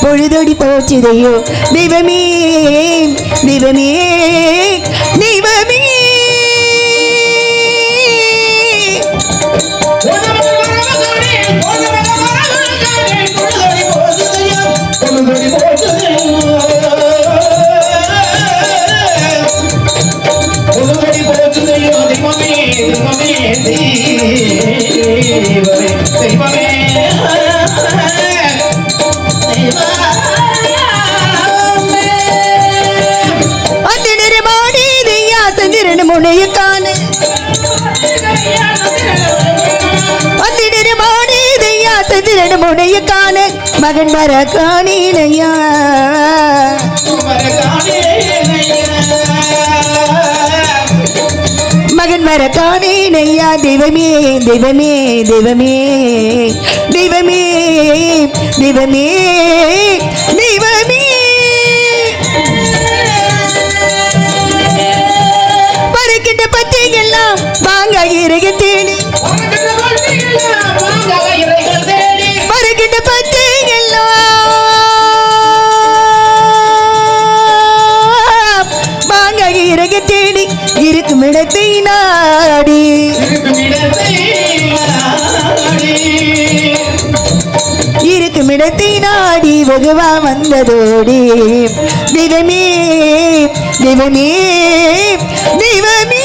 பொழுதொடி போச்சுதையோ தெய்வமே தெய்வமே தெய்வமே மகன் வர காணேனையா மகன் வர காணேனையா தெய்வமே தெய்வமே தெய்வமே தெய்வமே தெய்வமே தெய்வமே பறக்கின்ற பச்சைகள்லாம் வாங்க இறகு தேடி பறக்கின்ற பச்சை தேடி இருக்கும் இடத்தை நாடி இருக்கும் இருக்குமிடத்தை நாடி வெகுவா வந்ததோடி தெய்வமே தெய்வமே தெய்வமே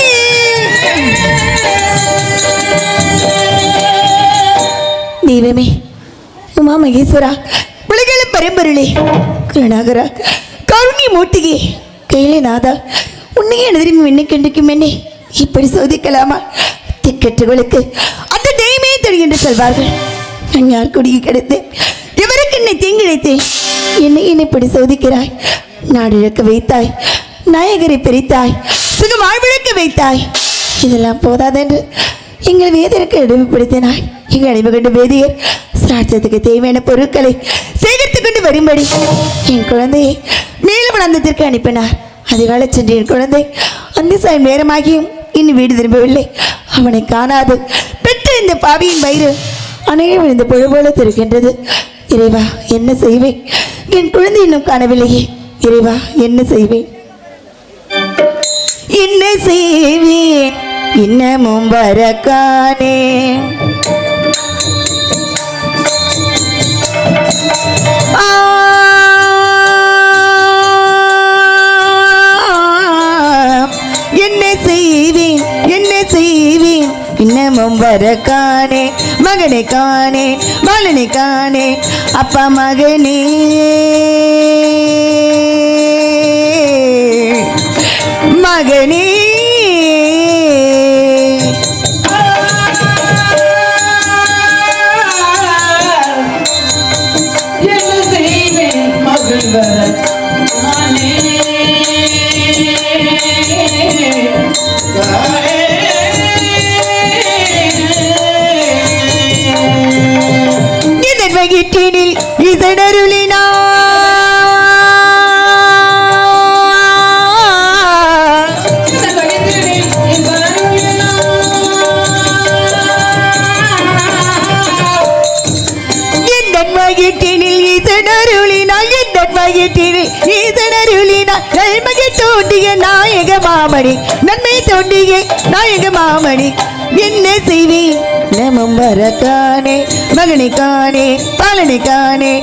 தெய்வமே உமா மகேஸ்வரா உலகள பரம்பொருளே கருணாகரா கருணி மூட்டிகே கையிலேநாதா உன்னையே திரும்பி என்னை கண்டிக்கும் என்னை இப்படி சோதிக்கலாமா திக்கற்றுகளுக்கு அந்த தெய்வமே தெரியும் சொல்வார்கள் நான் யார் குடியை கிடைத்தேன் இவருக்கு என்னை தீங்கிழைத்தேன் என்னை இப்படி சோதிக்கிறாய் நாடு இழக்க வைத்தாய் நாயகரை பிரித்தாய் சுக வாழ்விழக்க வைத்தாய் இதெல்லாம் போதாதென்று எங்கள் வேதியருக்கு அடிமைப்படுத்தினாய் எங்கள் அடிமை கொண்டு வேதியர் சாட்சத்துக்கு தேவையான பொருட்களை சேகரித்து கொண்டு வரும்படி என் குழந்தையை மேலும் அந்தத்திற்கு அனுப்பினார் அதிகாலை சென்று என் குழந்தை அந்த சாய் நேரமாகியும் இன்னும் வீடு திரும்பவில்லை அவனை காணாது பெற்ற இந்த பாவியின் வயிறு அணைய விழுந்த புழு போல திருக்கின்றது இறைவா என்ன செய்வேன் என் குழந்தை இன்னும் காணவில்லையே இறைவா என்ன செய்வேன் என்ன செய்வேன் இன்னமும் வரக்கானே என்ன செய்வேன் இன்னமும் வரக்கானே மகனை காணே பாலனை காணே அப்பா மகனே மகனே வகிட்டினில் இசடருளினா நன்மை தோண்டிய நாயக மாமணி நன்மை தோண்டிய நாயக மாமணி என்ன செய்வேன் நமம் வரக்கானே மகனை காணே பாலனை காணே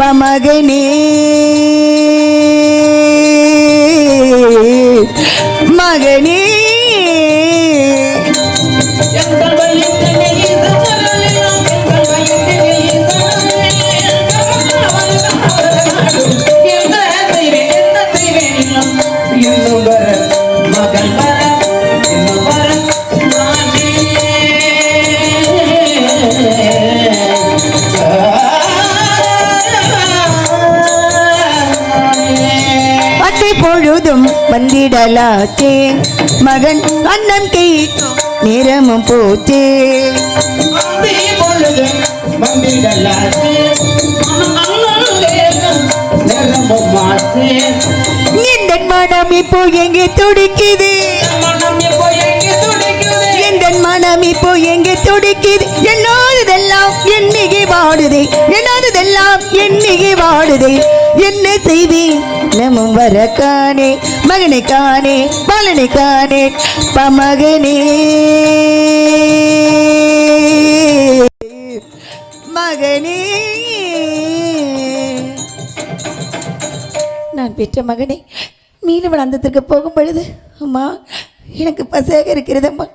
மகனே மகனே பொழுதும் வந்திடலாச்சே மகன் அண்ணன் கேட்கும் நேரமும் போச்சே பொழுதும் வந்திடலாச்சே இந்த மனம் இப்போ எங்கே துடிக்குது இந்த மனம் இப்போ எங்கே துடிக்குது என்னோடதெல்லாம் என்னைக்கு வாடுதே என்னோடதெல்லாம் என்னைக்கு வாடுதே என்ன செய்வேன் நமம் வரக்கானே மகனை காணே பாலனை காணே மகனே மகனே நான் பெற்ற மகனை மீண்டும் அந்தத்திற்கு போகும் பொழுது அம்மா எனக்கு பசியாக இருக்கிறதம்மா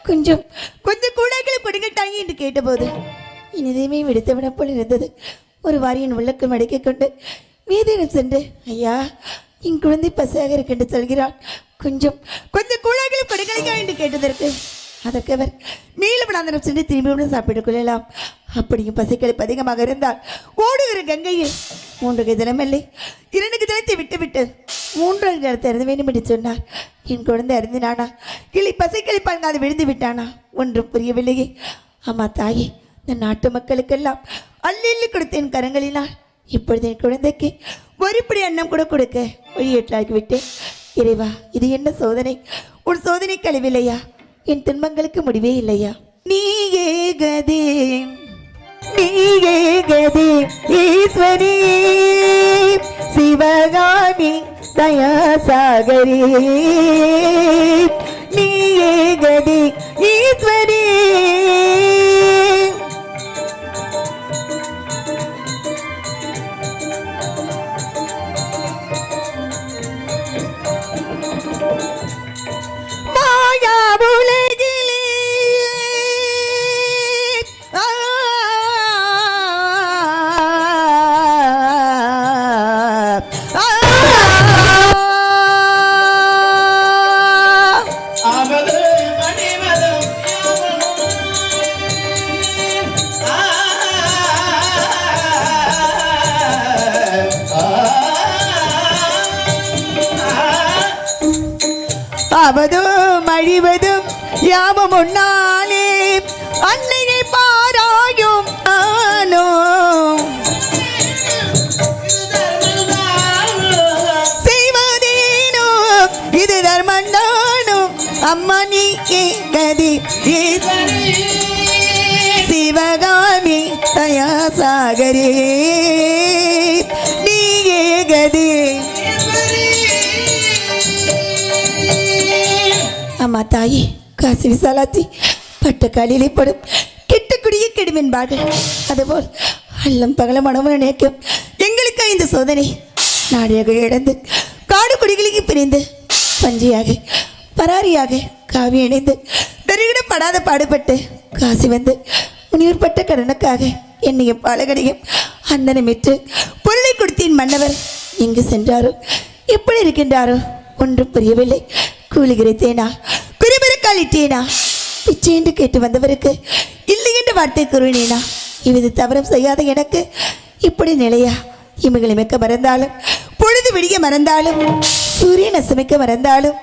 கொஞ்சம் கொஞ்சம் கூடைகளை கொடுங்கள் தாங்கி என்று கேட்டபோது இனிதையுமே விடுத்தவிட போல் இருந்தது. ஒரு வாரியின் உள்ளக்கம் அடக்கிக் கொண்டு வேதியிடம் சென்று ஐயா என் குழந்தை பசியாக இருக்கின்ற சொல்கிறான் கொஞ்சம் கொஞ்சம் கூடைகளை கொடுக்கலையா என்று கேட்டதற்கு அதற்கு அவர் மேலும் அந்தனம் சென்று திரும்பியுடன் சாப்பிட்டுக் கொள்ளலாம். அப்படியும் பசிக்கழிப்பு அதிகமாக இருந்தால் ஓடுகிற கங்கையில் 3 தினமில்லை 2 தினத்தை விட்டுவிட்டு 3 தினத்தை அறிந்து வேண்டும் என்று சொன்னார். என் குழந்தை அறிந்தினானா கிளி பசிக்கழிப்பாங்க அது விழுந்து விட்டானா ஒன்றும் புரியவில்லையே. அம்மா தாயே இந்த நாட்டு மக்களுக்கெல்லாம் அள்ளி கொடுத்தேன் கரங்களினால் இப்பொழுது என் குழந்தைக்கு ஒருபடி அன்னம் கூட கொடுக்க வழியேற்றாக்கி விட்டேன். இறைவா இது என்ன சோதனை? உன் சோதனை கழிவில்லையா? என் துன்பங்களுக்கு முடிவே இல்லையா? நீயே கதே நீயே கதே ஈஸ்வரி சிவகாமி தயாசாகரி நீயே கதே ஈஸ்வரி சாவதும் அழிவதும் யாவும் உன்னாலே அன்னையை பாராயும் ஆனோ செய்வதேனோ இது தர்மந்தானோ அம்மா நீ கதி சிவகாமி தயாசாகரே நீ கதி அம்மா தாயே காசி விசாலாச்சி பட்ட காலிலே படும் கெட்டக்குடியே கெடும் என்பார்கள். அதுபோல் அல்லம் பகல மனமும் நினைக்கும் எங்களுக்கு இந்த சோதனை நாடியாக இழந்து காடு குடிகளுக்கு பிரிந்து பஞ்சியாக பராரியாக காவி இணைந்து தருவிடப்படாத பாடுபட்டு காசி வந்து முனிவர் பட்ட கடனுக்காக என்னையும் பாலகடையும் அந்தனமிட்டு பொருளை கொடுத்தேன். மன்னவர் எங்கு சென்றாரோ எப்படி இருக்கின்றாரோ ஒன்றும் புரியவில்லை. கூலி கிடைத்தேனா குறிபிறக்காலிட்டேனா பிச்சை என்று கேட்டு வந்தவருக்கு இல்லை என்ற வார்த்தை கூறினேனா இது தவறம் செய்யாத எனக்கு இப்படி நிலையா? இமைகளை மிக்க மறந்தாலும் பொழுது விடிய மறந்தாலும் சூரியன் அசமிக்க மறந்தாலும்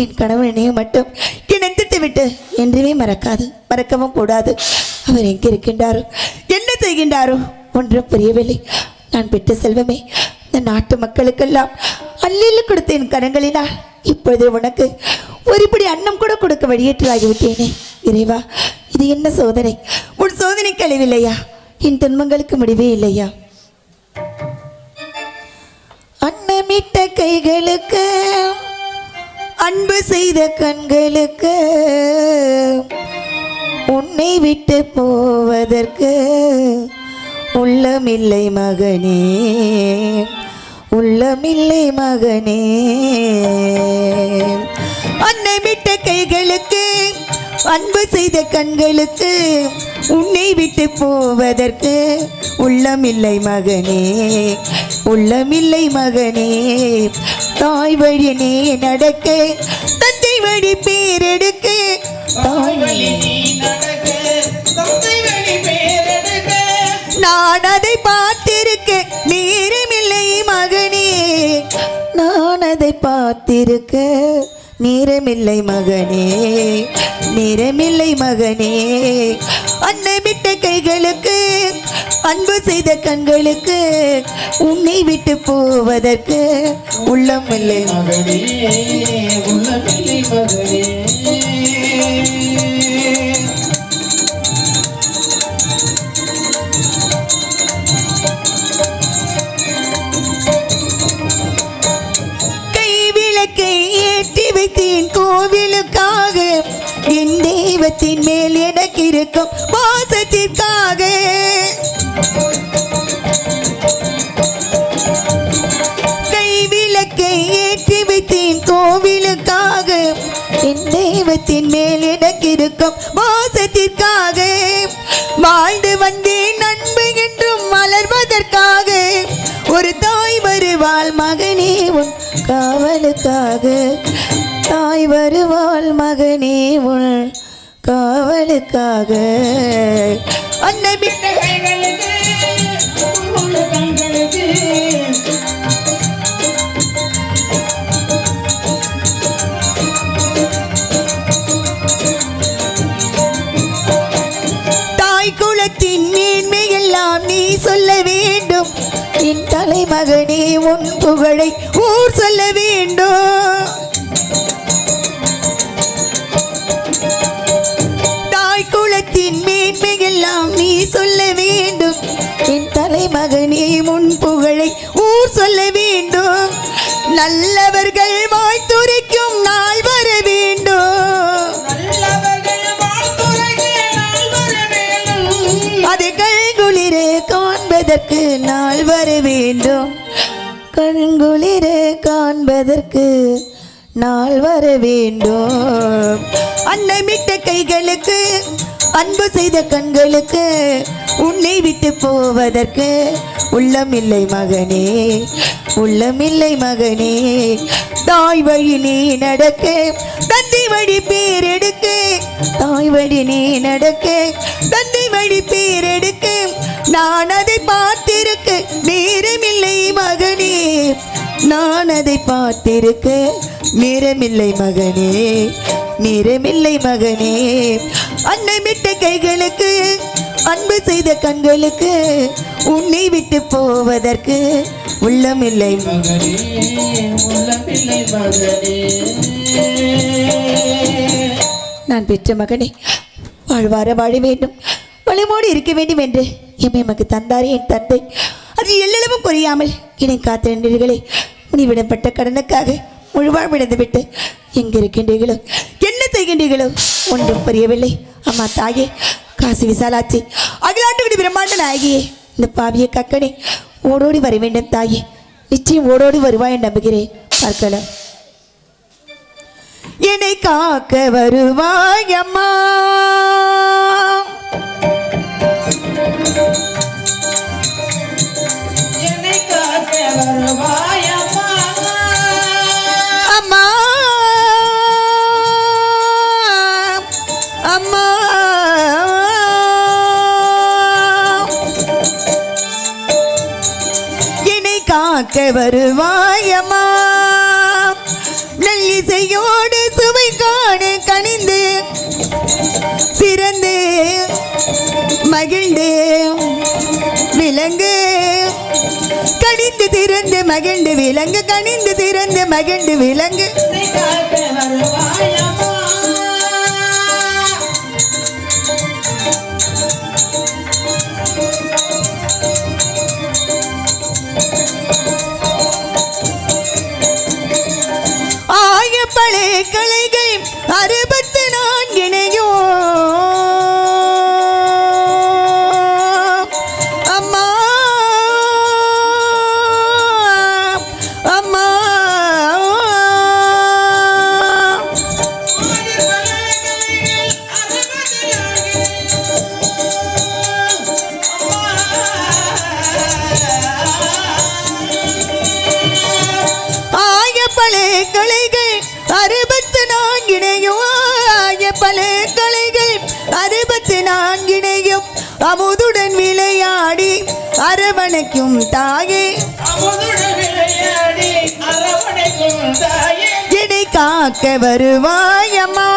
என் கணவன் நினைவு மட்டும் கிணத்திட்டு விட்டு என்றுமே மறக்காது, மறக்கவும் கூடாது. அவர் எங்கே இருக்கின்றாரோ என்ன செய்கின்றாரோ ஒன்றும் புரியவில்லை. நான் பெற்ற செல்வமே இந்த நாட்டு மக்களுக்கெல்லாம் அள்ளியில் கொடுத்த என் கரங்களினால் இப்பொழுது உனக்கு ஒருபடி அன்னம் கூட கொடுக்க வழியேற்றலாகிவிட்டேனே. இறைவா, இது என்ன சோதனை? உன் சோதனைக்கு அழிவில்லையா? என் துன்பங்களுக்கு முடிவே இல்லையா? அன்னமிட்ட கைகளுக்கு அன்பு செய்த கண்களுக்கு உன்னை விட்டு போவதற்கு உள்ளமில்லை மகனே, உள்ளமில்லை மகனே. அன்னமிட்ட கைகளுக்கு அன்பு செய்த கண்களுக்கு உன்னை விட்டு போவதற்கு உள்ளமில்லை மகனே, உள்ளமில்லை மகனே. தாய் வழி நீ நடக்க தந்தை வழி பேரெடுக்க, தாய் வழி நீ நடக்க தந்தை வழி பேரெடுக்க, நான் அதை பார்த்திருக்க நேரமில்லை மகனே, நான் அதை பார்த்திருக்க நேரமில்லை மகனே, நேரமில்லை மகனே. அன்னமிட்ட கைகளுக்கு அன்பு செய்த கண்களுக்கு உன்னை விட்டு போவதற்கு உள்ளமில்லை மகனே, உள்ளமில்லை மகனே. ஏற்றி வைத்தேன் கோவிலுக்காக, என் தெய்வத்தின் மேல் எனக்கு இருக்கும் பாசத்திற்காக. கைவிளக்கை ஏற்றி வைத்தேன் கோவிலுக்காக, என் தெய்வத்தின் மேல் எனக்கு இருக்கும் பாசத்திற்காக. வாழ்ந்து வந்தேன் நண்பு என்றும் மலர்வதற்காக, ஒரு தாய் வருவாள் மகனே உன் காவலுக்காக, தாய் வருவாள் மகனே உன் காவலுக்காக. அன்னமிட்ட கைகளுக்கு கண்களுக்கு தாய் குலத்தின் மேன்மையெல்லாம் நீ சொல்ல வேண்டும், என் தலைமகனே உன் புகழை ஊர் சொல்ல வேண்டும். தாய் குலத்தின் மேன்மையெல்லாம் நீ சொல்ல வேண்டும், என் தலைமகனே உன் புகழை ஊர் சொல்ல வேண்டும். நல்லவர்கள் வாழ்த்துரைக்கும் நாள் வர வேண்டும், அது கண்குளிர காண்பதற்கு நாள் வர வேண்டும், கண்குளிர காண்பதற்கு நாள் வர வேண்டும். அன்னமிட்ட கைகளுக்கு அன்பு செய்த கண்களுக்கு உன்னை விட்டு போவதற்கு உள்ளமில்லை மகனே, உள்ளமில்லை மகனே. தாய் வழி நீ நடக்க தந்தை வழி பேரெடுக்க, தாய் வழி நீ நடக்க தந்தை வழி பேரெடுக்க, நான் அதை பார்த்திருக்க நேரமில்லை மகனே, நான் அதை பார்த்திருக்க நேரமில்லை மகனே, நேரமில்லை மகனே. அன்னை விட்ட கைகளுக்கு, அன்பு செய்த கண்களுக்கு, உன்னை விட்டு போவதற்கு உள்ளமில்லை மகனே, உள்ளமில்லை மகனே. நான் பெற்ற மகனே, வாழ்வார வாழ வேண்டும், வளமோடு இருக்க வேண்டும் என்று எம்மை எமக்கு தந்தாரே என் தந்தை. அது எல்லளவும் குறையாமல் என்னை காத்திருந்தீர்களே. முனிவிடப்பட்ட கடனுக்காக முழுவாழ்விழந்து விட்டு எங்கிருக்கின்றீர்களோ, என்ன செய்கின்றீர்களோ ஒன்றும் புரியவில்லை. அம்மா தாயே, காசி விசாலாச்சி, அகிலாட்டுக்குடி பிரம்மாண்ட நாயகியே, இந்த பாவிய கக்கனே ஓடோடி வர வேண்டும் தாயே. நிச்சயம் ஓடோடி வருவாய் நம்புகிறேன். பார்க்கலாம். என்னை காக்க வருவாய் அம்மா, என்னை காக்க வருவாய் அம்மா, அம்மா அம்மா. என்னை காக்க வருவாய் அம்மா, நல்லிசையோடு சுவை காண கனிந்து சிறந்து மகிழ்ந்து விலங்கு கனிந்து திறந்து மகிழ்ந்து விலங்கு, கனிந்து திறந்து மகிழ்ந்து விலங்கு. என்னை காக்க வருவாய் அம்மா, ஆய பழைய கலைகள் 64 அம்மா அம்மா. ஆய பழைய கலைகள் 64 ஆய பழைய கலைகள் 64 அமுதுடன் விளையாடி அரவணைக்கும் தாயே, அமுதுடன் விளையாடி அரவணைக்கும் தாயே. என்னை காக்க வருவாய் அம்மா,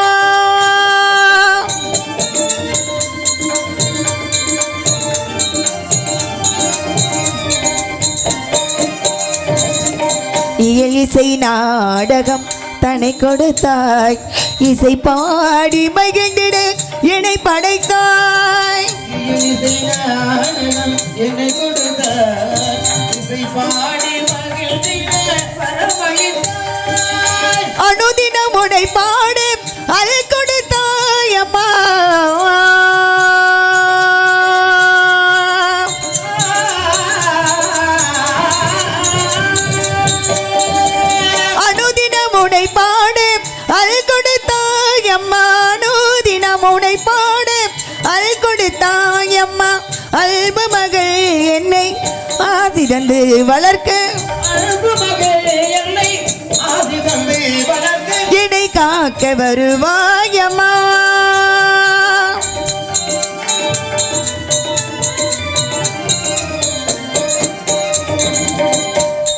இசை நாடகம் தன்னை கொடுத்தாய், இசை பாடி மகிழ்ந்திட என்னை படைத்தாய். இசை நாடகம் என்னை கொடுத்தாய், இசை பாடி மகிழ்ந்திட வரவழைத்தாய். அனுதினம் உடை பாடு அல் கொடுத்தாய் அம்மா, அனுதினம் உடை பாடு அல் கொடுத்தாய் அம்மா, அனுதினம் உடை பாடு அல் கொடுத்தாய் அம்மா. அல்பு மகள் என்னை ஆசிதந்து வளர்க்க, அன்பு மகளே என்னை ஆசி தந்து வளர்க்க. என்னை காக்க வருவாய் அம்மா,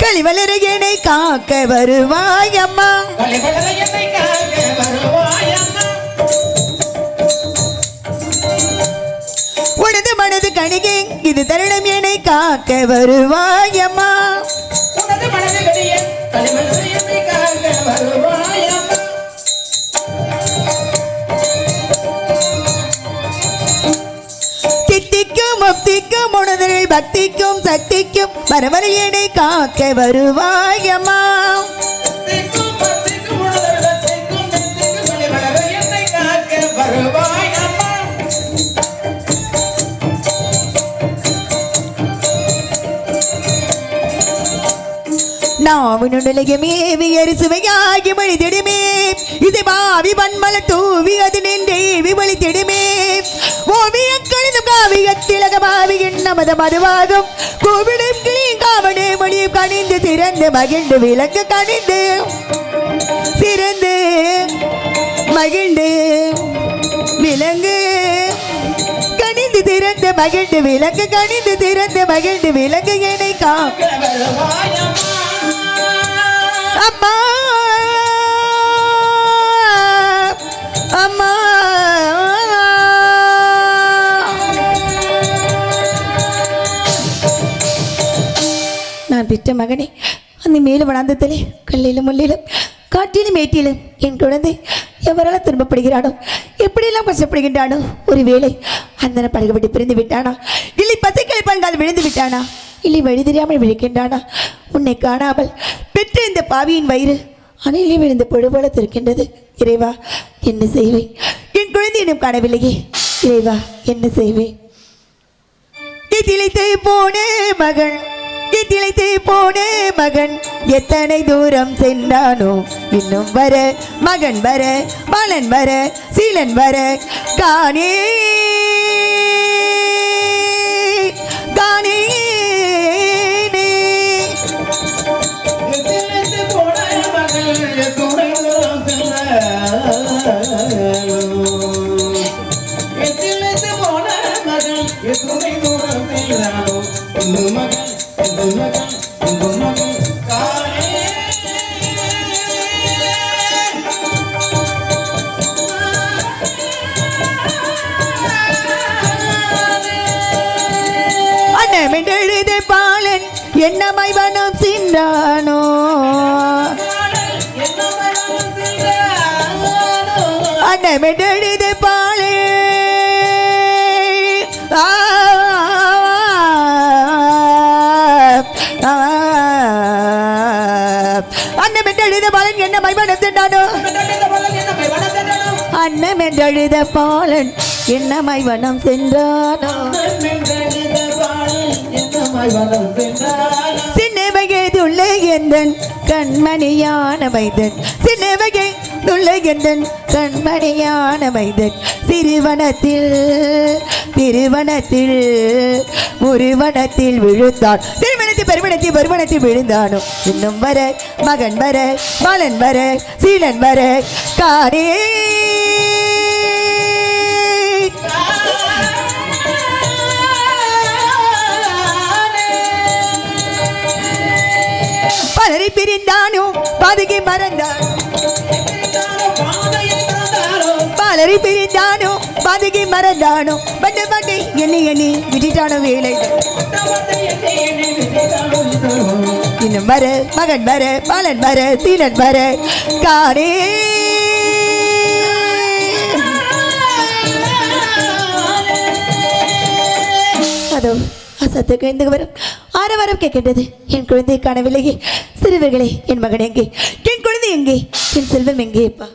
கலிவளர என்னை காக்க வருவாய் அம்மா, கலிவளர என்னை காக்க வருவாய் அம்மா, உனது மனது கணிகை இது தருணம் என்னை காக்க வருவாய் அம்மா. உனது மனது கடிய கலிவளர என்னை காக்க வருவாய் அம்மா. தித்திக்கும் முக்திக்கும் உணர்தல் பக்திக்கும் சக்திக்கும் வரவர என்னை காக்க வருவாய் அம்மா, திக்கும் பத்திக்கும் உணர்தல் சக்திக்கும் சக்திக்கும் கலிவளர என்னை காக்க வருவாய் அம்மா. நாவினுடைய மேவியர் சுவையாகி மொழிதிடுமே, இதை பாவி பன்மல தூவி அது நின்றே விமொழித்திடுமே. ஓவியம் கணிதம் காவியத்திலக பாவியின் நமது மதுவாகும் கோவிடும் கிளி காவனே மொழியும் கணிந்து திறந்து மகிழ்ந்து விளக்கு கணிந்து சிறந்து மகிழ்ந்து விலங்கு கணிந்து திறந்து மகிழ்ந்து விலங்கு கணிந்து திறந்து மகிழ்ந்து விலங்கு என்னை காக்க வருவாய் அம்மா, அம்மா. நான் பெற்ற மகனே, அந்த மேல வனாந்தத்திலே கல்லிலும் முள்ளிலும் காட்டிலும் மேட்டிலும் என் குழந்தை எவரால் துன்பப்படுகிறானோ, எப்படியெல்லாம் கஷ்டப்படுகின்றானோ, ஒருவேளை அந்த படகுபட்டு பிரிந்து விட்டானா, இல்லை பசைகளை பங்கால் விழுந்து விட்டானா, இல்லை வழி தெரியாமல் விழிக்கின்றானா, உன்னை காணாமல் பெற்ற இந்த பாவியின் வயிறு அணிலே விழுந்த பொழு போல இருக்கின்றது. இறைவா என்ன செய்வேன்? என் குழந்தை இன்னும் காணவில்லையே. இறைவா என்ன செய்வேன்? திளைத்து போனே மகன், திளைத்து போனே மகன், எத்தனை தூரம் சென்றானோ, இன்னும் வர மகன் வர, பாலன் வர, சீலன் வர காணே காணே. அண்ணமென்றெழுத பாலன் என்னமாய் வனம் சென்றானோ, அண்ணமென்றெழுத பாலன் அண்ணமென்றெழுத பாலன் என்னமாய் வனம் சென்றானோ, அண்ணமென்றெழுத பாலன் என்னமாய் வனம் சென்றானோ, சின்னவகேதுள்ள எந்தன் கண்மணியான மைதன், சின்னவகேதுள்ள எந்தன் கண்மணியான மைதன், சிறுவனத்தில் திருவனத்தில் முருவனத்தில் விழுந்தான், திருமணத்தில் பெருமணத்தில் பெருமணத்தில் விழுந்தானோ, இன்னும் வர மகன் வர, பாலன் வர, சீலன் வர காரே. பலரை பிரிந்தானோ பாதகை மறந்தான், பலரை பிரிந்தானோ பாதகை மறந்தானோ, பண்டை பண்டை என்னை எண்ணி விட்டுட்டானோ வேலை, இன்னும் வர மகன் வர, பாலன் வர, சீலன் வர காரே. அதோ அசத்துக்கு இந்த வரும் ஆரவாரம் கேட்கின்றது. என் குழந்தை காணவில்லையே. சிறுவர்களே, என் மகன் எங்கே? என் குழந்தை எங்கே? என் செல்வம் எங்கேப்பா?